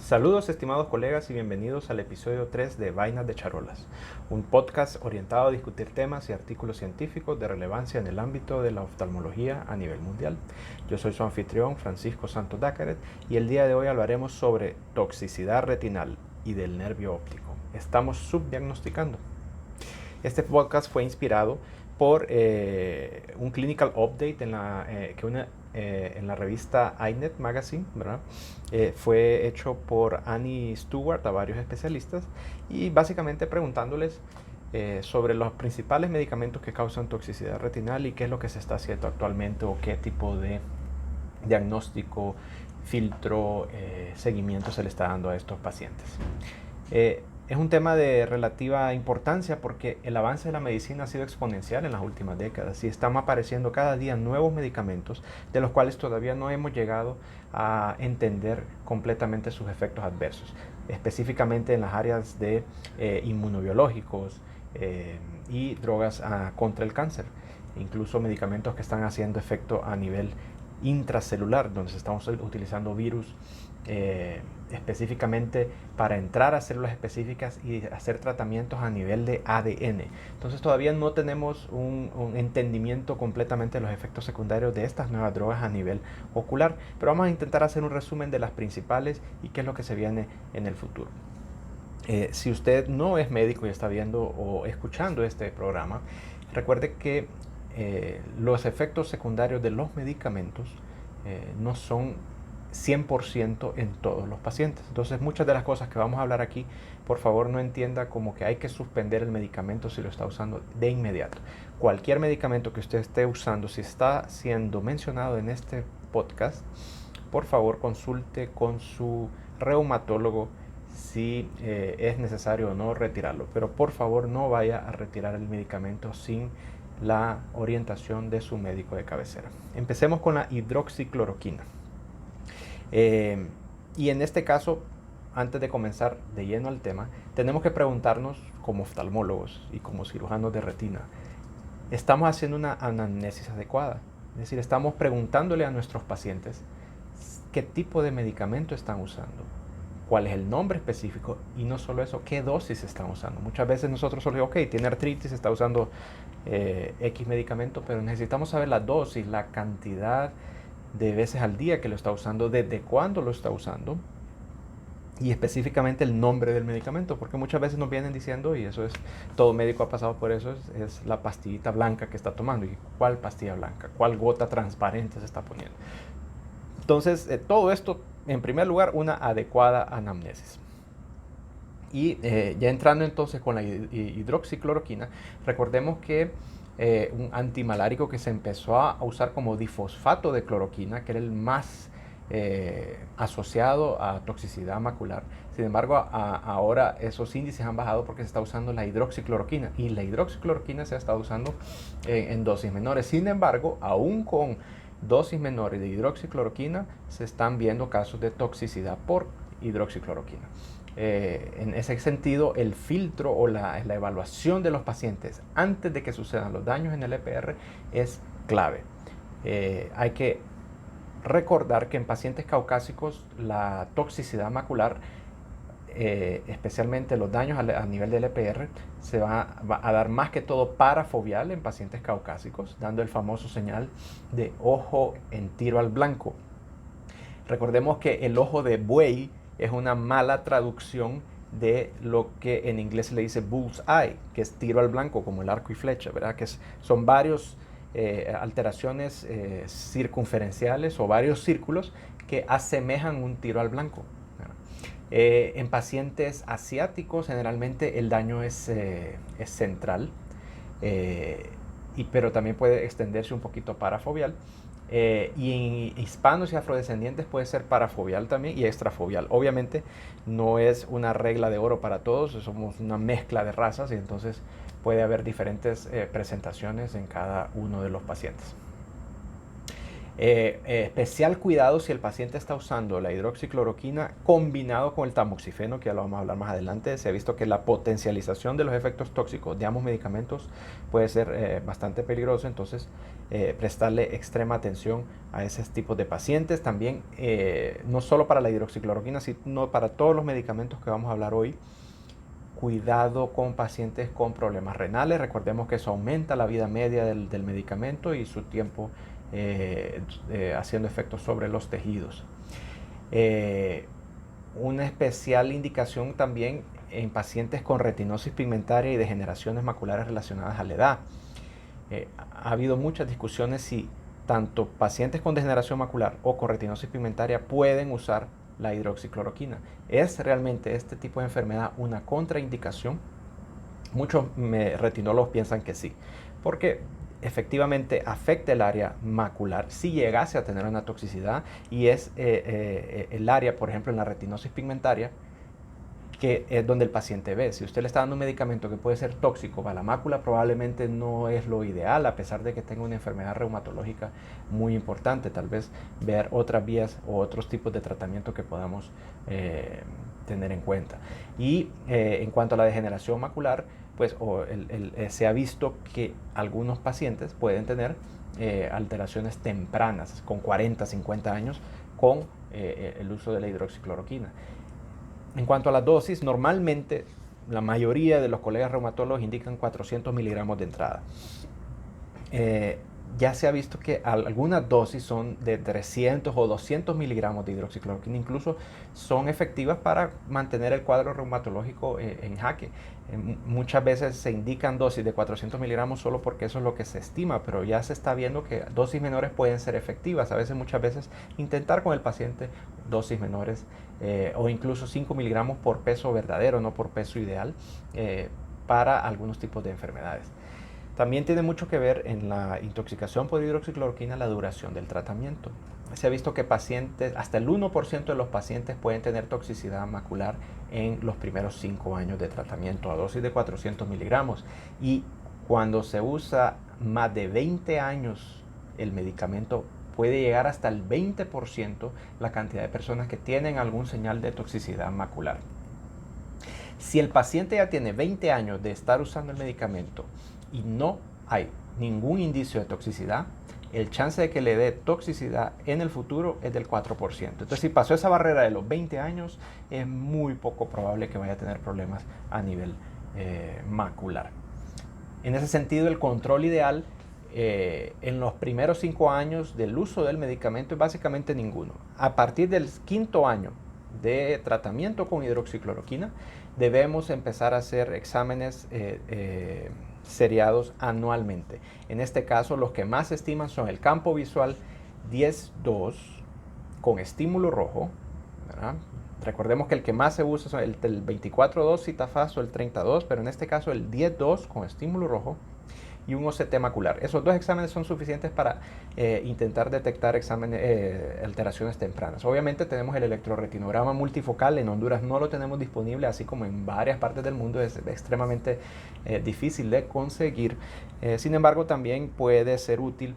Saludos estimados colegas y bienvenidos al episodio 3 de Vainas de Charolas, un podcast orientado a discutir temas y artículos científicos de relevancia en el ámbito de la oftalmología a nivel mundial. Yo soy su anfitrión Francisco Santos Dácaret y el día de hoy hablaremos sobre toxicidad retinal y del nervio óptico. Estamos subdiagnosticando. Este podcast fue inspirado por un clinical update en la revista iNet Magazine, ¿verdad? Fue hecho por Annie Stewart a varios especialistas y básicamente preguntándoles sobre los principales medicamentos que causan toxicidad retinal y qué es lo que se está haciendo actualmente o qué tipo de diagnóstico, filtro, seguimiento se le está dando a estos pacientes. Es un tema de relativa importancia porque el avance de la medicina ha sido exponencial en las últimas décadas y están apareciendo cada día nuevos medicamentos de los cuales todavía no hemos llegado a entender completamente sus efectos adversos, específicamente en las áreas de inmunobiológicos y drogas contra el cáncer, incluso medicamentos que están haciendo efecto a nivel intracelular, donde estamos utilizando virus específicamente para entrar a células específicas y hacer tratamientos a nivel de ADN. Entonces todavía no tenemos un entendimiento completamente de los efectos secundarios de estas nuevas drogas a nivel ocular, pero vamos a intentar hacer un resumen de las principales y qué es lo que se viene en el futuro. Si usted no es médico y está viendo o escuchando este programa, recuerde que los efectos secundarios de los medicamentos no son 100% en todos los pacientes. Entonces muchas de las cosas que vamos a hablar aquí, por favor no entienda como que hay que suspender el medicamento si lo está usando de inmediato. Cualquier medicamento que usted esté usando, si está siendo mencionado en este podcast, por favor consulte con su reumatólogo si es necesario o no retirarlo. Pero por favor no vaya a retirar el medicamento sin la orientación de su médico de cabecera. Empecemos con la hidroxicloroquina. Y en este caso, antes de comenzar de lleno al tema, tenemos que preguntarnos como oftalmólogos y como cirujanos de retina, ¿estamos haciendo una anamnesis adecuada? Es decir, estamos preguntándole a nuestros pacientes qué tipo de medicamento están usando, cuál es el nombre específico y no solo eso, qué dosis están usando. Muchas veces nosotros solo decimos, ok, tiene artritis, está usando X medicamento, pero necesitamos saber la dosis, la cantidad de veces al día que lo está usando, desde cuándo lo está usando y específicamente el nombre del medicamento, porque muchas veces nos vienen diciendo, y eso es, todo médico ha pasado por eso, es la pastillita blanca que está tomando. ¿Y cuál pastilla blanca? ¿Cuál gota transparente se está poniendo? Entonces, todo esto, en primer lugar, una adecuada anamnesis. Y ya entrando entonces con la hidroxicloroquina, recordemos que un antimalárico que se empezó a usar como difosfato de cloroquina, que era el más asociado a toxicidad macular. Sin embargo, ahora esos índices han bajado porque se está usando la hidroxicloroquina y la hidroxicloroquina se ha estado usando en dosis menores. Sin embargo, aún con dosis menores de hidroxicloroquina se están viendo casos de toxicidad por hidroxicloroquina. En ese sentido, el filtro o la evaluación de los pacientes antes de que sucedan los daños en el EPR es clave. Hay que recordar que en pacientes caucásicos la toxicidad macular, especialmente los daños a nivel del EPR, se va a dar más que todo parafobial en pacientes caucásicos, dando el famoso señal de ojo en tiro al blanco. Recordemos que el ojo de buey es una mala traducción de lo que en inglés se le dice bull's eye, que es tiro al blanco, como el arco y flecha, ¿verdad? Que son varios alteraciones circunferenciales o varios círculos que asemejan un tiro al blanco. En pacientes asiáticos generalmente el daño es central, pero también puede extenderse un poquito parafobial. Y en hispanos y afrodescendientes puede ser parafobial también y extrafobial. Obviamente no es una regla de oro para todos, somos una mezcla de razas y entonces puede haber diferentes presentaciones en cada uno de los pacientes. Especial cuidado si el paciente está usando la hidroxicloroquina combinado con el tamoxifeno, que ya lo vamos a hablar más adelante. Se ha visto que la potencialización de los efectos tóxicos de ambos medicamentos puede ser bastante peligroso, entonces prestarle extrema atención a ese tipo de pacientes. También, no solo para la hidroxicloroquina, sino para todos los medicamentos que vamos a hablar hoy. Cuidado con pacientes con problemas renales. Recordemos que eso aumenta la vida media del medicamento y su tiempo haciendo efectos sobre los tejidos. Una especial indicación también en pacientes con retinosis pigmentaria y degeneraciones maculares relacionadas a la edad. Ha habido muchas discusiones si tanto pacientes con degeneración macular o con retinosis pigmentaria pueden usar la hidroxicloroquina. ¿Es realmente este tipo de enfermedad una contraindicación? Muchos retinólogos piensan que sí, porque efectivamente afecta el área macular si llegase a tener una toxicidad, y es el área, por ejemplo, en la retinosis pigmentaria, que es donde el paciente ve. Si usted le está dando un medicamento que puede ser tóxico para la mácula, probablemente no es lo ideal, a pesar de que tenga una enfermedad reumatológica muy importante. Tal vez ver otras vías o otros tipos de tratamiento que podamos tener en cuenta. Y en cuanto a la degeneración macular, pues se ha visto que algunos pacientes pueden tener alteraciones tempranas, con 40, 50 años, con el uso de la hidroxicloroquina. En cuanto a las dosis, normalmente la mayoría de los colegas reumatólogos indican 400 miligramos de entrada. Ya se ha visto que algunas dosis son de 300 o 200 miligramos de hidroxicloroquina, incluso son efectivas para mantener el cuadro reumatológico en jaque. Muchas veces se indican dosis de 400 miligramos solo porque eso es lo que se estima, pero ya se está viendo que dosis menores pueden ser efectivas. Muchas veces intentar con el paciente dosis menores o incluso 5 miligramos por peso verdadero, no por peso ideal, para algunos tipos de enfermedades. También tiene mucho que ver en la intoxicación por hidroxicloroquina la duración del tratamiento. Se ha visto que hasta el 1% de los pacientes pueden tener toxicidad macular en los primeros 5 años de tratamiento a dosis de 400 miligramos. Y cuando se usa más de 20 años el medicamento, puede llegar hasta el 20% la cantidad de personas que tienen algún señal de toxicidad macular. Si el paciente ya tiene 20 años de estar usando el medicamento y no hay ningún indicio de toxicidad, el chance de que le dé toxicidad en el futuro es del 4%. Entonces, si pasó esa barrera de los 20 años, es muy poco probable que vaya a tener problemas a nivel macular. En ese sentido, el control ideal en los primeros 5 años del uso del medicamento es básicamente ninguno. A partir del 5.º año de tratamiento con hidroxicloroquina, debemos empezar a hacer exámenes seriados anualmente. En este caso, los que más se estiman son el campo visual 10-2 con estímulo rojo, ¿verdad? Recordemos que el que más se usa son el 24-2 Citafast o el 30-2, pero en este caso el 10-2 con estímulo rojo y un OCT macular. Esos dos exámenes son suficientes para intentar detectar alteraciones tempranas. Obviamente tenemos el electroretinograma multifocal. En Honduras no lo tenemos disponible, así como en varias partes del mundo es extremadamente difícil de conseguir. Sin embargo, también puede ser útil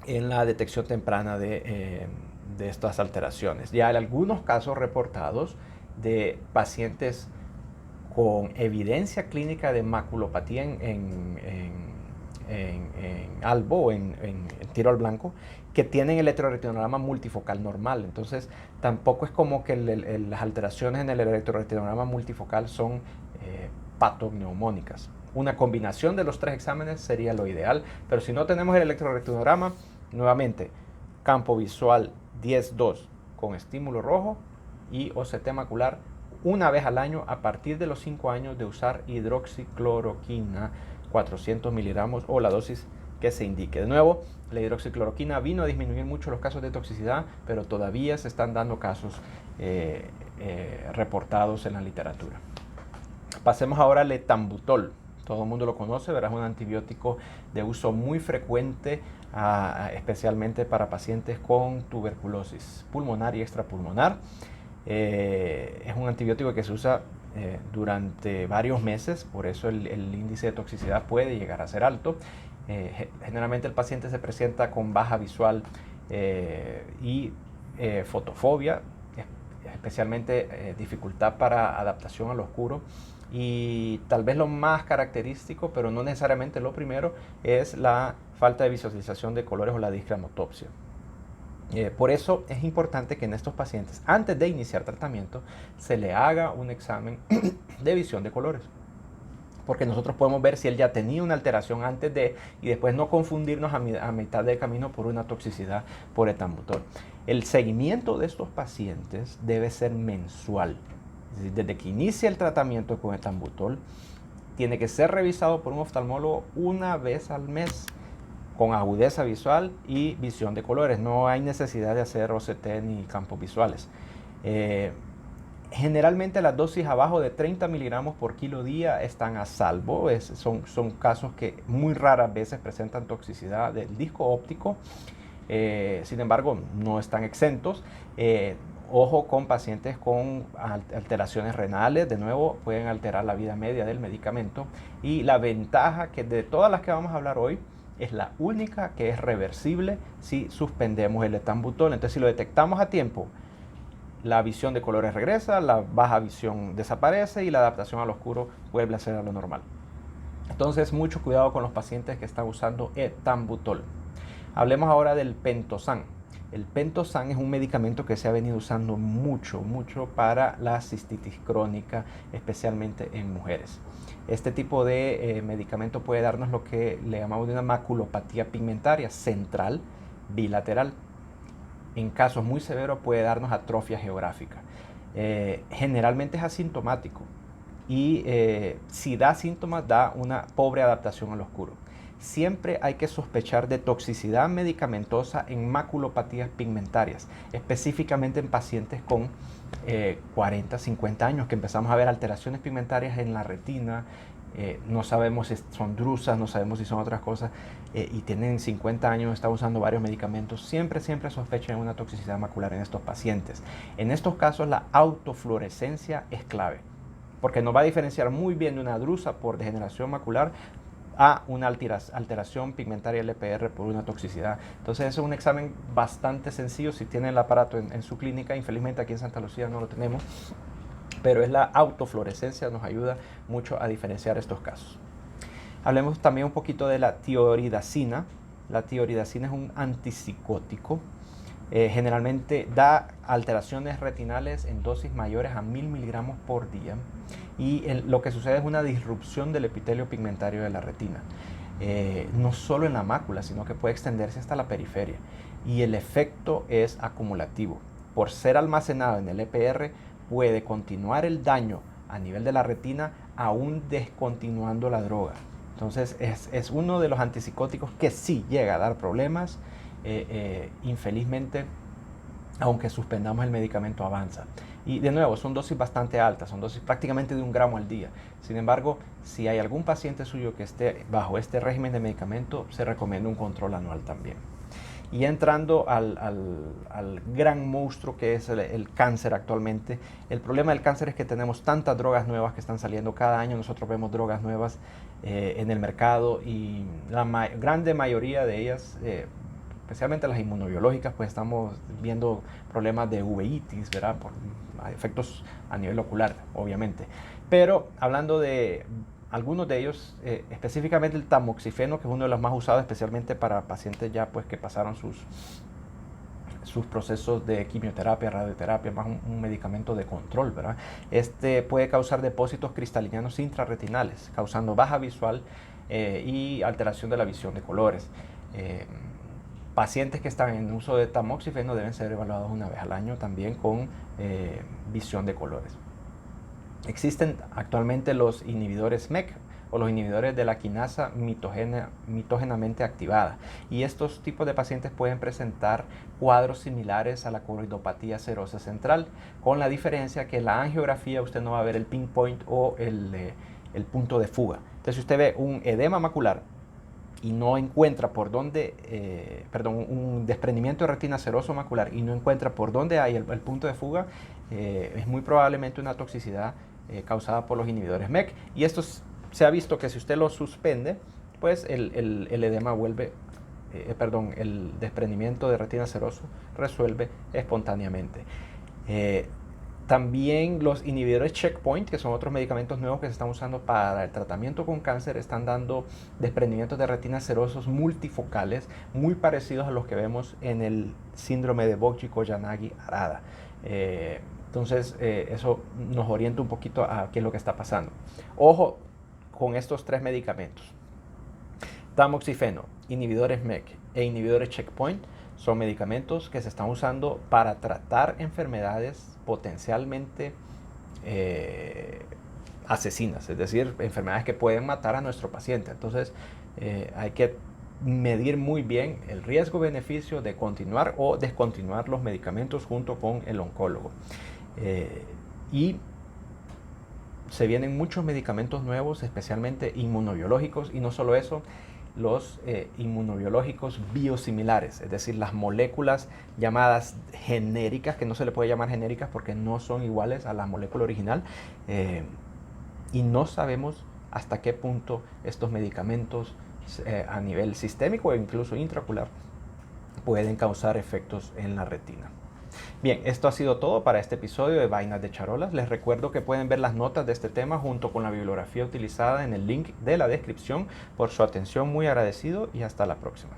en la detección temprana de estas alteraciones. Ya hay algunos casos reportados de pacientes con evidencia clínica de maculopatía en albo o en tiro al blanco, que tienen el electroretinograma multifocal normal. Entonces, tampoco es como que las alteraciones en el electroretinograma multifocal son patogneumónicas. Una combinación de los 3 exámenes sería lo ideal, pero si no tenemos el electroretinograma, nuevamente, campo visual 10-2 con estímulo rojo y OCT macular una vez al año a partir de los 5 años de usar hidroxicloroquina, 400 miligramos o la dosis que se indique. De nuevo, la hidroxicloroquina vino a disminuir mucho los casos de toxicidad, pero todavía se están dando casos reportados en la literatura. Pasemos ahora al etambutol. Todo el mundo lo conoce, ¿verdad? Es un antibiótico de uso muy frecuente, especialmente para pacientes con tuberculosis pulmonar y extrapulmonar. Es un antibiótico que se usa durante varios meses, por eso el índice de toxicidad puede llegar a ser alto. Generalmente el paciente se presenta con baja visual y fotofobia, especialmente dificultad para adaptación al oscuro. Y tal vez lo más característico, pero no necesariamente lo primero, es la falta de visualización de colores o la discromotopsia. Por eso es importante que en estos pacientes, antes de iniciar tratamiento, se le haga un examen de visión de colores. Porque nosotros podemos ver si él ya tenía una alteración antes de, y después no confundirnos a mitad de camino por una toxicidad por etambutol. El seguimiento de estos pacientes debe ser mensual. Es decir, desde que inicia el tratamiento con etambutol, tiene que ser revisado por un oftalmólogo una vez al mes, con agudeza visual y visión de colores. No hay necesidad de hacer OCT ni campos visuales. Generalmente las dosis abajo de 30 miligramos por kilo día están a salvo. Son casos que muy raras veces presentan toxicidad del disco óptico. Sin embargo, no están exentos. Ojo con pacientes con alteraciones renales, de nuevo pueden alterar la vida media del medicamento. Y la ventaja que de todas las que vamos a hablar hoy, es la única que es reversible si suspendemos el etambutol. Entonces, si lo detectamos a tiempo, la visión de colores regresa, la baja visión desaparece y la adaptación al oscuro vuelve a ser a lo normal. Entonces, mucho cuidado con los pacientes que están usando etambutol. Hablemos ahora del pentosan. El pentosan es un medicamento que se ha venido usando mucho para la cistitis crónica, especialmente en mujeres. Este tipo de medicamento puede darnos lo que le llamamos una maculopatía pigmentaria central bilateral. En casos muy severos puede darnos atrofia geográfica. Generalmente es asintomático y si da síntomas da una pobre adaptación al oscuro. Siempre hay que sospechar de toxicidad medicamentosa en maculopatías pigmentarias, específicamente en pacientes con 40, 50 años, que empezamos a ver alteraciones pigmentarias en la retina. No sabemos si son drusas, no sabemos si son otras cosas, y tienen 50 años, están usando varios medicamentos. Siempre sospechen una toxicidad macular en estos pacientes. En estos casos la autofluorescencia es clave, porque nos va a diferenciar muy bien de una drusa por degeneración macular a una alteración pigmentaria LPR por una toxicidad. Entonces es un examen bastante sencillo si tiene el aparato en su clínica. Infelizmente aquí en Santa Lucía no lo tenemos, pero es la autofluorescencia, nos ayuda mucho a diferenciar estos casos. Hablemos también un poquito de la tioridazina. La tioridazina es un antipsicótico. Generalmente da alteraciones retinales en dosis mayores a 1000 miligramos por día, y lo que sucede es una disrupción del epitelio pigmentario de la retina, no solo en la mácula, sino que puede extenderse hasta la periferia, y el efecto es acumulativo. Por ser almacenado en el EPR, puede continuar el daño a nivel de la retina aún descontinuando la droga. Entonces es uno de los antipsicóticos que sí llega a dar problemas. Infelizmente, aunque suspendamos el medicamento, avanza. Y de nuevo, son dosis bastante altas, son dosis prácticamente de 1 gramo al día. Sin embargo, si hay algún paciente suyo que esté bajo este régimen de medicamento, se recomienda un control anual también. Y entrando al gran monstruo que es el cáncer actualmente, el problema del cáncer es que tenemos tantas drogas nuevas que están saliendo cada año. Nosotros vemos drogas nuevas en el mercado, y la grande mayoría de ellas, especialmente las inmunobiológicas, pues estamos viendo problemas de uveitis, ¿verdad? Por efectos a nivel ocular, obviamente. Pero hablando de algunos de ellos, específicamente el tamoxifeno, que es uno de los más usados, especialmente para pacientes ya pues que pasaron sus procesos de quimioterapia, radioterapia, más un medicamento de control, ¿verdad? Este puede causar depósitos cristalinianos intrarretinales, causando baja visual y alteración de la visión de colores. Pacientes que están en uso de tamoxifeno deben ser evaluados una vez al año también con visión de colores. Existen actualmente los inhibidores MEK, o los inhibidores de la quinasa mitógenamente activada, y estos tipos de pacientes pueden presentar cuadros similares a la coridopatía serosa central, con la diferencia que en la angiografía usted no va a ver el pinpoint o el punto de fuga. Entonces, si usted ve un edema macular y no encuentra por dónde, un desprendimiento de retina seroso macular y no encuentra por dónde hay el punto de fuga, es muy probablemente una toxicidad causada por los inhibidores MEK. Y esto se ha visto que si usted lo suspende, pues el edema vuelve el desprendimiento de retina seroso resuelve espontáneamente. También los inhibidores checkpoint, que son otros medicamentos nuevos que se están usando para el tratamiento con cáncer, están dando desprendimientos de retinas serosos multifocales muy parecidos a los que vemos en el síndrome de Bokji-Koyanagi-Arada. Entonces, eso nos orienta un poquito a qué es lo que está pasando. Ojo con estos 3 medicamentos. Tamoxifeno, inhibidores MEK e inhibidores checkpoint son medicamentos que se están usando para tratar enfermedades potencialmente asesinas, es decir, enfermedades que pueden matar a nuestro paciente. Entonces, hay que medir muy bien el riesgo-beneficio de continuar o descontinuar los medicamentos junto con el oncólogo. Y se vienen muchos medicamentos nuevos, especialmente inmunobiológicos, y no solo eso, los inmunobiológicos biosimilares, es decir, las moléculas llamadas genéricas, que no se le puede llamar genéricas porque no son iguales a la molécula original, y no sabemos hasta qué punto estos medicamentos a nivel sistémico e incluso intraocular pueden causar efectos en la retina. Bien, esto ha sido todo para este episodio de Vainas de Charolas. Les recuerdo que pueden ver las notas de este tema junto con la bibliografía utilizada en el link de la descripción. Por su atención, muy agradecido y hasta la próxima.